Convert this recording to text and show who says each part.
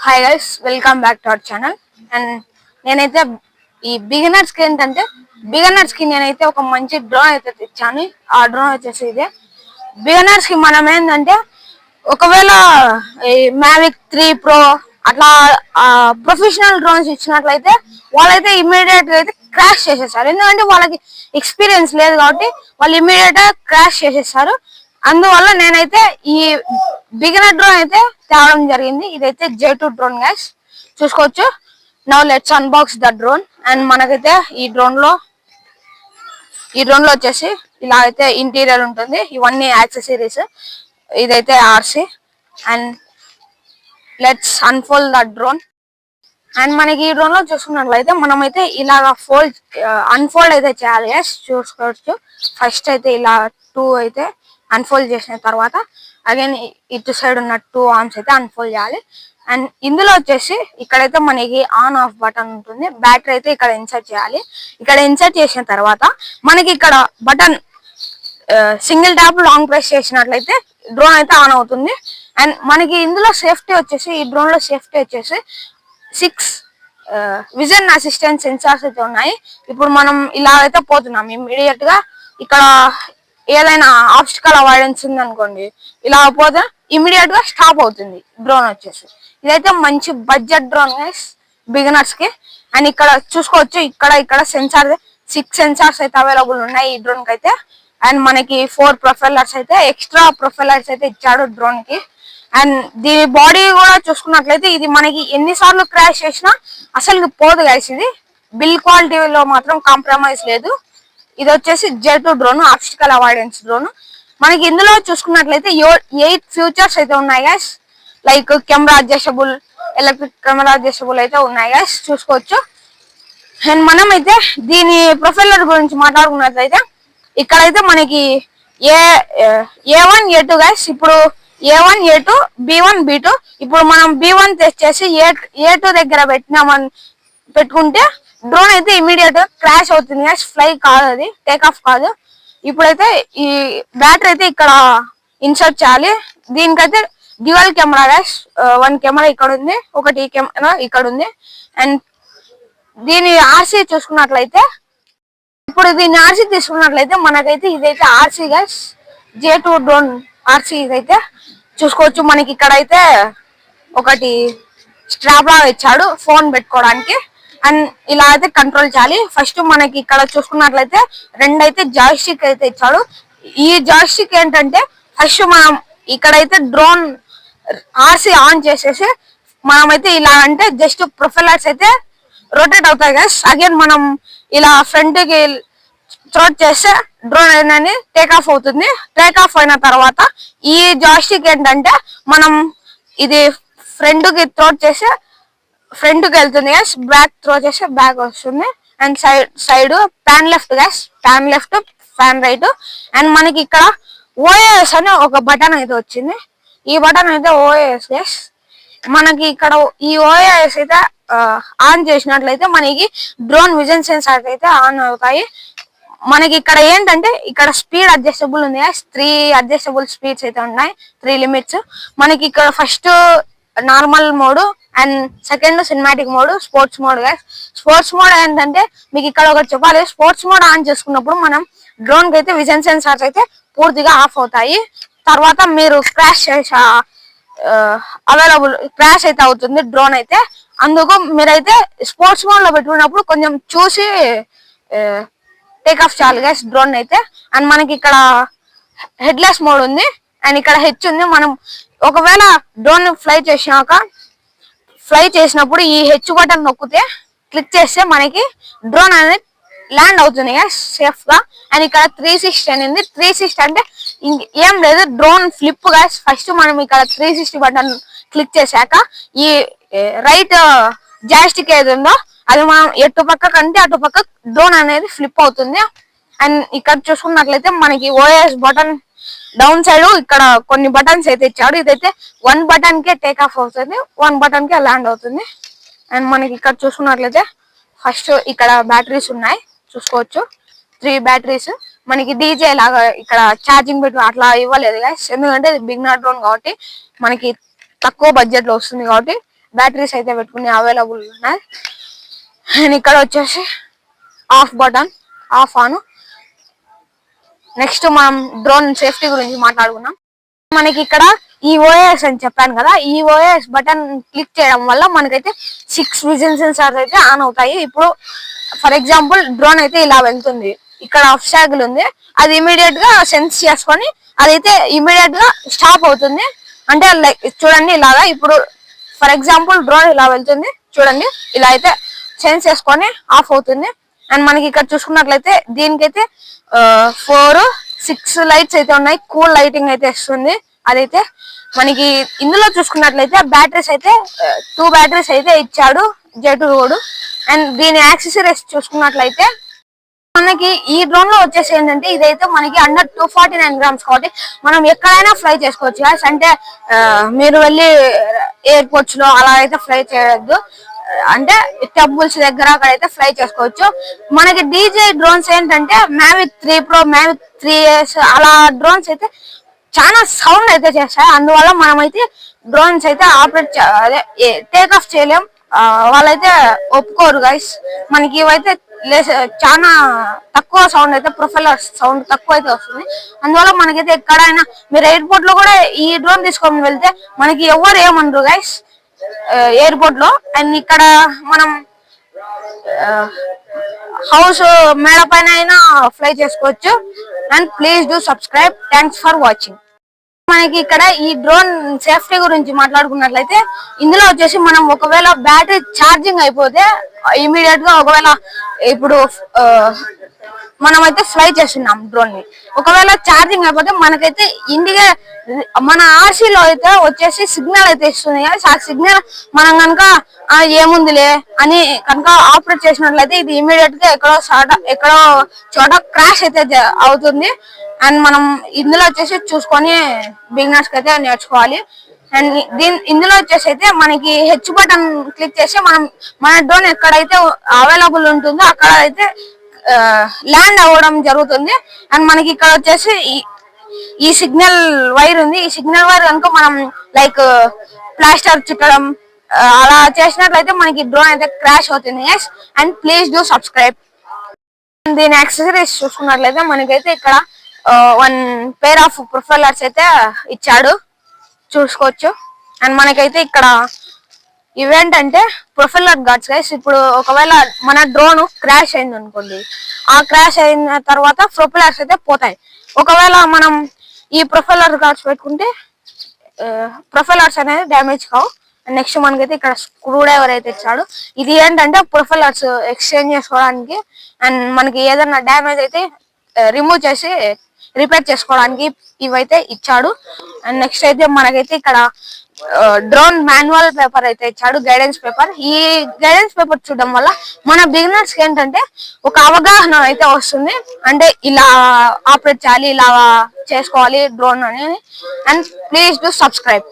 Speaker 1: Hi guys, welcome back to our channel. And నేనైతే ఈ beginners కి నేనైతే ఒక మంచి డ్రోన్ అయితే తెచ్చాను. ఆ డ్రోన్ వచ్చేసి ఇదే. బిగినర్స్ కి మనం ఏంటంటే ఒకవేళ ఈ Mavic 3 Pro అట్లా ప్రొఫెషనల్ డ్రోన్స్ ఇచ్చినట్లయితే వాళ్ళైతే ఇమ్మీడియట్ గా అయితే క్రాష్ చేసేస్తారు. ఎందుకంటే వాళ్ళకి ఎక్స్పీరియన్స్ లేదు కాబట్టి వాళ్ళు ఇమ్మీడియట్ గా క్రాష్ చేసేస్తారు. అందువల్ల నేనైతే ఈ బిగినర్ డ్రోన్ అయితే తేవడం జరిగింది. ఇదైతే J2 డ్రోన్ గైస్, చూసుకోవచ్చు. Now let's unbox the drone. And మనకైతే ఈ డ్రోన్ లో వచ్చేసి ఇలా అయితే ఇంటీరియర్ ఉంటుంది. ఇవన్నీ యాక్సెసరీస్. ఇదైతే RC. And let's unfold the drone. And మనకి ఈ డ్రోన్ లో చూసుకున్నట్లయితే మనమైతే ఇలాగ అన్ఫోల్డ్ అయితే చేయాలి గైస్, చూసుకోవచ్చు. ఫస్ట్ అయితే ఇలా 2 అయితే అన్ఫోల్డ్ చేసిన తర్వాత అగైన్ ఇటు సైడ్ ఉన్న 2 ఆర్మ్స్ అయితే అన్ఫోల్డ్ చేయాలి. అండ్ ఇందులో వచ్చేసి ఇక్కడైతే మనకి ఆన్ ఆఫ్ బటన్ ఉంటుంది. బ్యాటరీ అయితే ఇక్కడ ఇన్సర్ట్ చేయాలి. ఇక్కడ ఇన్సర్ట్ చేసిన తర్వాత మనకి ఇక్కడ button single tap long press చేసినట్లయితే డ్రోన్ అయితే ఆన్ అవుతుంది. అండ్ మనకి ఇందులో సేఫ్టీ వచ్చేసి, ఈ డ్రోన్ లో సేఫ్టీ వచ్చేసి 6 విజన్ అసిస్టెంట్ సెన్సార్స్ అయితే ఉన్నాయి. ఇప్పుడు మనం ఇలా అయితే పోతున్నాం, ఇమ్మీడియట్ గా ఇక్కడ ఏదైనా ఆబ్స్టికల్ అవాయిడెన్స్ ఉంది అనుకోండి, ఇలా పోతే ఇమ్మీడియట్ గా స్టాప్ అవుతుంది డ్రోన్ వచ్చేసి. ఇదైతే మంచి బడ్జెట్ డ్రోన్ గైస్ బిగినర్స్ కి. అండ్ ఇక్కడ చూసుకోవచ్చు, ఇక్కడ సెన్సార్ 6 సెన్సార్స్ అయితే అవైలబుల్ ఉన్నాయి ఈ డ్రోన్ కి అయితే. అండ్ మనకి 4 ప్రొఫైలర్స్ అయితే, ఎక్స్ట్రా ప్రొఫైలర్స్ అయితే ఇచ్చాడు డ్రోన్ కి. అండ్ దీని బాడీ కూడా చూసుకున్నట్లయితే ఇది మనకి ఎన్నిసార్లు క్రాష్ చేసినా అసలు పోదు గైస్. ఇది బిల్ క్వాలిటీలో మాత్రం కాంప్రమైజ్ లేదు. ఇది వచ్చేసి J2 drone, obstacle avoidance drone. మనకి ఇందులో చూసుకున్నట్లయితే 8 ఫీచర్స్ అయితే ఉన్నాయి guys. Like camera adjustable, electric camera adjustable అయితే ఉన్నాయి గైస్, చూసుకోవచ్చు. అండ్ మనం అయితే దీని ప్రొఫైలర్ గురించి మాట్లాడుకున్నట్లయితే ఇక్కడైతే మనకి A1 A2 గైస్. ఇప్పుడు A1 A2 B1 B2. ఇప్పుడు మనం B1 తెచ్చేసి A2 దగ్గర పెట్టుకుంటే డ్రోన్ అయితే ఇమీడియట్ గా క్రాష్ అవుతుంది గైస్. ఫ్లై కాదు, అది టేక్ ఆఫ్ కాదు. ఇప్పుడైతే ఈ బ్యాటరీ అయితే ఇక్కడ ఇన్సర్ట్ చేయాలి. దీనికైతే డ్యూయల్ కెమెరా గైస్. 1 కెమెరా ఇక్కడ ఉంది, ఒకటి కెమెరా ఇక్కడ ఉంది. అండ్ దీని ఆర్సీ చూసుకున్నట్లయితే, ఇప్పుడు దీని ఆర్సీ తీసుకున్నట్లయితే మనకైతే ఇదైతే RC guys, J2 drone RC. ఇదైతే చూసుకోవచ్చు. మనకి ఇక్కడ అయితే ఒకటి స్ట్రాప్ లాగా ఇచ్చాడు ఫోన్ పెట్టుకోవడానికి. అండ్ ఇలా అయితే కంట్రోల్ చేయాలి. ఫస్ట్ మనకి ఇక్కడ చూసుకున్నట్లయితే 2 అయితే జాయ్స్టిక్ అయితే ఇచ్చాడు. ఈ జాయ్స్టిక్ ఏంటంటే ఫస్ట్ మనం ఇక్కడైతే డ్రోన్ ఆర్సీ ఆన్ చేసేసి మనమైతే ఇలా అంటే జస్ట్ ప్రొఫైలర్స్ అయితే రొటేట్ అవుతాయి గైస్. అగైన్ మనం ఇలా ఫ్రంట్ కి థ్రోట్ చేస్తే డ్రోన్ అనేది టేక్ ఆఫ్ అవుతుంది. టేక్ ఆఫ్ అయిన తర్వాత ఈ జాయ్స్టిక్ ఏంటంటే మనం ఇది ఫ్రంట్ కి థ్రోట్ చేస్తే ఫ్రంట్ కి వెళ్తుంది గైస్, బ్యాక్ త్రో చేస్తే బ్యాక్ వస్తుంది. And side pan left guys, pan left, pan right. And మనకి ఇక్కడ OAS అని ఒక బటన్ అయితే వచ్చింది. ఈ బటన్ అయితే OAS గైస్. మనకి ఇక్కడ ఈ OAS అయితే ఆన్ చేసినట్లయితే మనకి డ్రోన్ విజన్ సెన్సార్ అయితే ఆన్ అవుతాయి. మనకి ఇక్కడ ఏంటంటే ఇక్కడ స్పీడ్ అడ్జస్టబుల్ ఉంది గైస్. 3 అడ్జస్టబుల్ స్పీడ్స్ అయితే ఉన్నాయి, 3 లిమిట్స్. మనకి ఇక్కడ first normal mode, and second cinematic mode, sports mode guys. Sports mode ఏంటంటే మీకు ఇక్కడ ఒకటి చెప్పాలి, స్పోర్ట్స్ మోడ్ ఆన్ చేసుకున్నప్పుడు మనం డ్రోన్ కి అయితే విజన్ సెన్సార్స్ అయితే పూర్తిగా ఆఫ్ అవుతాయి. తర్వాత మీరు క్రాష్ క్రాష్ అయితే అవుతుంది డ్రోన్ అయితే. అందుకు మీరైతే స్పోర్ట్స్ మోడ్ లో పెట్టుకున్నప్పుడు కొంచెం చూసి టేక్ ఆఫ్ చేయాలి గైస్ డ్రోన్ అయితే. అండ్ మనకి ఇక్కడ హెడ్లెస్ మోడ్ ఉంది, అండ్ ఇక్కడ హెచ్ ఉంది. మనం ఒకవేళ డ్రోన్ ఫ్లై చేసినప్పుడు ఈ హెచ్ బటన్ నొక్కితే, క్లిక్ చేస్తే మనకి డ్రోన్ అనేది ల్యాండ్ అవుతుంది గైస్ సేఫ్ గా. అండ్ ఇక్కడ 360 అనేది, 360 అంటే ఏం లేదు, డ్రోన్ ఫ్లిప్ గైస్. ఫస్ట్ మనం ఇక్కడ 360 బటన్ క్లిక్ చేశాక ఈ రైట్ జాయ్స్టిక్ ఏది ఉందో అది మనం ఎటు పక్క కంటే అటు పక్క డ్రోన్ అనేది ఫ్లిప్ అవుతుంది. అండ్ ఇక్కడ చూసుకున్నట్లయితే మనకి OAS బటన్ డౌన్ సైడ్ ఇక్కడ కొన్ని బటన్స్ అయితే ఇచ్చాడు. ఇదైతే 1 బటన్ కే టేక్ ఆఫ్ అవుతుంది, 1 బటన్ కే ల్యాండ్ అవుతుంది. అండ్ మనకి ఇక్కడ చూసుకున్నట్లయితే ఫస్ట్ ఇక్కడ బ్యాటరీస్ ఉన్నాయి, చూసుకోవచ్చు. 3 బ్యాటరీస్. మనకి డీజే లాగా ఇక్కడ ఛార్జింగ్ పెట్టి అట్లా ఇవ్వలేదు గైస్, ఎందుకంటే బిగినర్ డ్రోన్ కాబట్టి మనకి తక్కువ బడ్జెట్ లో వస్తుంది కాబట్టి బ్యాటరీస్ అయితే పెట్టుకుని అవైలబుల్ ఉన్నాయి. అండ్ ఇక్కడ వచ్చేసి of button, of on. Next మనం డ్రోన్ సేఫ్టీ గురించి మాట్లాడుకున్నాం. మనకి ఇక్కడ ఈ ఓఎస్ అని చెప్పాను కదా, ఈ ఓఎస్ బటన్ క్లిక్ చేయడం వల్ల మనకైతే 6 విజన్ సెన్సార్స్ అయితే ఆన్ అవుతాయి. ఇప్పుడు ఫర్ ఎగ్జాంపుల్ డ్రోన్ అయితే ఇలా వెళ్తుంది, ఇక్కడ అబ్స్టాకిల్ ఉంది, అది ఇమీడియట్ గా సెన్స్ చేసుకొని అదైతే ఇమీడియట్ గా స్టాప్ అవుతుంది. అంటే లైక్ చూడండి ఇలాగా, ఇప్పుడు ఫర్ ఎగ్జాంపుల్ డ్రోన్ ఇలా వెళ్తుంది చూడండి, ఇలా అయితే సెన్స్ చేసుకొని ఆఫ్ అవుతుంది. అండ్ మనకి ఇక్కడ చూసుకున్నట్లయితే దీనికైతే 4-6 లైట్స్ అయితే ఉన్నాయి, కూల్ లైటింగ్ అయితే ఇస్తుంది. అదైతే మనకి ఇందులో చూసుకున్నట్లయితే బ్యాటరీస్ అయితే 2 బ్యాటరీస్ అయితే ఇచ్చాడు J2 రోడ్. అండ్ దీని యాక్సెసరీస్ చూసుకున్నట్లయితే మనకి ఈ డ్రోన్ లో వచ్చేసి ఏంటంటే ఇదైతే మనకి అండర్ 249 గ్రామ్స్ కాబట్టి మనం ఎక్కడైనా ఫ్లై చేసుకోవచ్చు. అంటే మీరు వెళ్ళి ఎయిర్పోర్ట్స్ లో అలా అయితే ఫ్లై చేయొద్దు, అంటే టెంపుల్స్ దగ్గర అక్కడైతే ఫ్లై చేసుకోవచ్చు. మనకి డీజే డ్రోన్స్ ఏంటంటే Mavic 3 Pro, Mavic 3s అలా డ్రోన్స్ అయితే చాలా సౌండ్ అయితే చేస్తాయి. అందువల్ల మనమైతే డ్రోన్స్ అయితే ఆపరేట్ అదే టేక్ ఆఫ్ చేయలేం, వాళ్ళైతే ఒప్పుకోరు గైస్. మనకి ఇవైతే చాలా తక్కువ సౌండ్ అయితే, ప్రొఫైలర్ సౌండ్ తక్కువ అయితే వస్తుంది. అందువల్ల మనకైతే ఎక్కడైనా మీరు ఎయిర్పోర్ట్ లో కూడా ఈ డ్రోన్ తీసుకొని వెళ్తే మనకి ఎవరు ఏమనరు గైస్ ఎయిర్పోర్ట్ లో. అండ్ ఇక్కడ మనం హౌస్ మేడ పైన అయినా ఫ్లై చేసుకోవచ్చు. And please do subscribe. Thanks for watching. మనకి ఇక్కడ ఈ డ్రోన్ సేఫ్టీ గురించి మాట్లాడుకున్నట్లయితే ఇందులో వచ్చేసి మనం ఒకవేళ బ్యాటరీ ఛార్జింగ్ అయిపోతే ఇమీడియట్ గా, ఒకవేళ ఇప్పుడు మనమైతే ఫ్లై చేస్తున్నాం డ్రోన్ ని, ఒకవేళ ఛార్జింగ్ అయిపోతే మనకైతే ఇండిగా మన ఆర్సీలో అయితే వచ్చేసి సిగ్నల్ అయితే ఇస్తుంది. ఆ సిగ్నల్ మనం కనుక ఏముందిలే అని కనుక ఆపరేట్ చేసినట్లయితే ఇది ఇమీడియట్ గా ఎక్కడో చోట క్రాష్ అయితే అవుతుంది. అండ్ మనం ఇందులో వచ్చేసి చూసుకొని బిగినర్స్ కి అయితే నేర్చుకోవాలి. అండ్ ఇందులో వచ్చేసి అయితే మనకి హెచ్ బటన్ క్లిక్ చేసి మనం మన డ్రోన్ ఎక్కడైతే అవైలబుల్ ఉంటుందో అక్కడ అయితే ల్యాండ్ అవ్వడం జరుగుతుంది. అండ్ మనకి ఇక్కడ వచ్చేసి ఈ సిగ్నల్ వైర్ ఉంది, ఈ సిగ్నల్ వైర్ కనుక మనం లైక్ ప్లాస్టర్ చుట్టడం అలా చేసినట్లయితే మనకి డ్రోన్ అయితే క్రాష్ అవుతుంది. And please do subscribe. దీని యాక్సెసరీస్ చూసుకున్నట్లయితే మనకైతే ఇక్కడ 1 పేర్ ఆఫ్ ప్రొఫైలర్స్ అయితే ఇచ్చాడు, చూసుకోవచ్చు. అండ్ మనకైతే ఇక్కడ ఇవేంటంటే ప్రొఫైలర్ గార్డ్స్ గైస్. ఇప్పుడు ఒకవేళ మన డ్రోన్ క్రాష్ అయింది అనుకోండి, ఆ క్రాష్ అయిన తర్వాత ప్రొఫైలర్స్ అయితే పోతాయి. ఒకవేళ మనం ఈ ప్రొఫైలర్ గార్డ్స్ పెట్టుకుంటే ప్రొఫైలర్స్ అనేది డ్యామేజ్ కావు. నెక్స్ట్ మనకైతే ఇక్కడ స్క్రూ డ్రైవర్ అయితే ఇచ్చాడు. ఇది ఏంటంటే ప్రొఫైలర్స్ ఎక్స్చేంజ్ చేసుకోవడానికి అండ్ మనకి ఏదైనా డ్యామేజ్ అయితే రిమూవ్ చేసి రిపేర్ చేసుకోవడానికి ఇవైతే ఇచ్చాడు. అండ్ నెక్స్ట్ అయితే మనకైతే ఇక్కడ డ్రోన్ మాన్యువల్ పేపర్ అయితే ఇచ్చాడు, గైడెన్స్ పేపర్. ఈ గైడెన్స్ పేపర్ చూడడం వల్ల మన బిగినర్స్ కి ఏంటంటే ఒక అవగాహన అయితే వస్తుంది, అంటే ఇలా ఆపరేట్ చేయాలి, ఇలా చేసుకోవాలి డ్రోన్ అని. And please do subscribe.